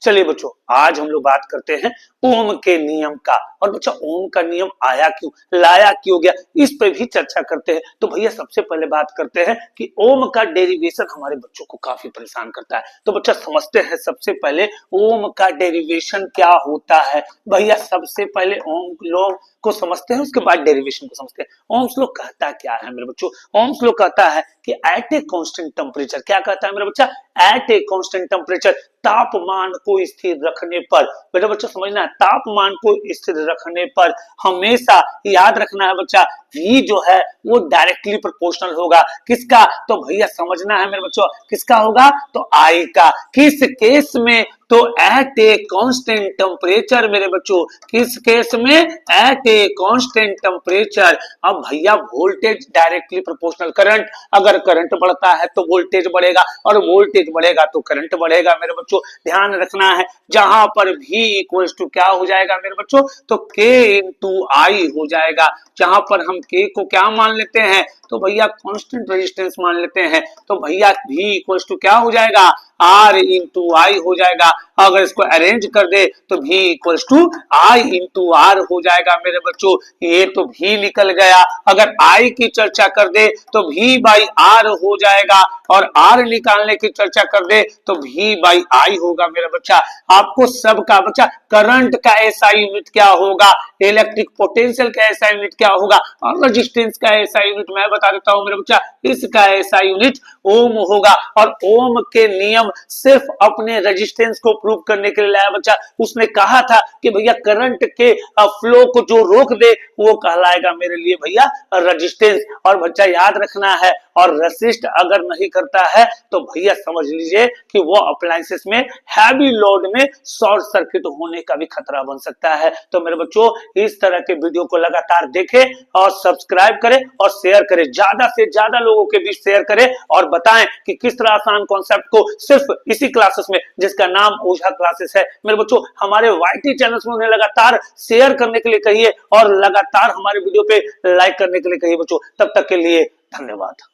चलिए बच्चों, आज हम लोग बात करते हैं ओम के नियम का। और बच्चा, ओम का नियम आया क्यों, लाया क्यों गया, इस पे भी चर्चा करते हैं। तो भैया सबसे पहले बात करते हैं कि ओम का डेरिवेशन हमारे बच्चों को काफी परेशान करता है। तो बच्चा समझते हैं सबसे पहले ओम का डेरिवेशन क्या होता है। भैया सबसे पहले ओम लोग को समझते हैं, उसके बाद डेरिवेशन को समझते हैं। ओम्स लॉ कहता क्या है मेरे बच्चों? ओम्स लॉ कहता है कि एट ए कांस्टेंट टेम्परेचर, क्या कहता है मेरे बच्चा? एट ए कांस्टेंट टेम्परेचर, तापमान को स्थिर रखने पर। बेटा बच्चा समझना है, तापमान को स्थिर रखने पर हमेशा याद रखना है बच्चा, V जो है वो डायरेक्टली प्रोपोर्शनल होगा। किसका? तो भैया समझना है मेरे बच्चों, किसका होगा? तो I का। किस केस में? तो एट ए कांस्टेंट टेम्परेचर मेरे बच्चों। किस केस में? At a constant temperature. अब भैया वोल्टेज डायरेक्टली प्रोपोर्शनल करंट, अगर करंट बढ़ता है तो वोल्टेज बढ़ेगा, और वोल्टेज बढ़ेगा तो करंट बढ़ेगा मेरे बच्चों। ध्यान रखना है, जहां पर V इक्वल्स टू क्या हो जाएगा मेरे बच्चों? तो K इंटू आई हो जाएगा। जहां पर हम K को क्या मान लेते हैं? तो भैया कांस्टेंट रेजिस्टेंस मान लेते हैं। तो भैया V इक्वल्स टू क्या हो जाएगा? R इंटू आई हो जाएगा। अगर इसको अरेंज कर दे तो V equals to I into R हो जाएगा मेरे बच्चों। ये तो V निकल गया। अगर I की चर्चा कर दे तो V बाई R हो जाएगा, और R निकालने की चर्चा कर दे तो V बाई I होगा मेरा बच्चा। आपको सबका बच्चा करंट का ऐसा यूनिट क्या होगा, इलेक्ट्रिक पोटेंशियल का ऐसा यूनिट क्या होगा, और रेजिस्टेंस का ऐसा यूनिट मैं बता देता हूं मेरे बच्चा, इसका ऐसा यूनिट ओम होगा। और ओम के नियम सिर्फ अपने रेजिस्टेंस को प्रूव करने के लिए लाया बच्चा। उसने कहा था कि भैया करंट के फ्लो को जो रोक दे वो कहलाएगा मेरे लिए भैया रेजिस्टेंस। और बच्चा याद रखना है, और रेसिस्ट अगर नहीं करता है तो भैया समझ लीजिए कि वो अप्लायंसेस में हैवी लोड में शॉर्ट सर्किट होने का भी खतरा बन सकता है। तो मेरे बच्चों, इस तरह के वीडियो को लगातार देखें और सब्सक्राइब करें और शेयर करें, ज्यादा से ज्यादा लोगों के बीच शेयर करें, और बताएं कि किस तरह आसान कॉन्सेप्ट को सिर्फ इसी क्लासेस में, जिसका नाम ओझा क्लासेस है मेरे बच्चों, हमारे YT चैनल्स में उन्हें लगातार शेयर करने के लिए कहिए, और लगातार हमारे वीडियो पे लाइक करने के लिए कहिए बच्चों। तब तक के लिए धन्यवाद।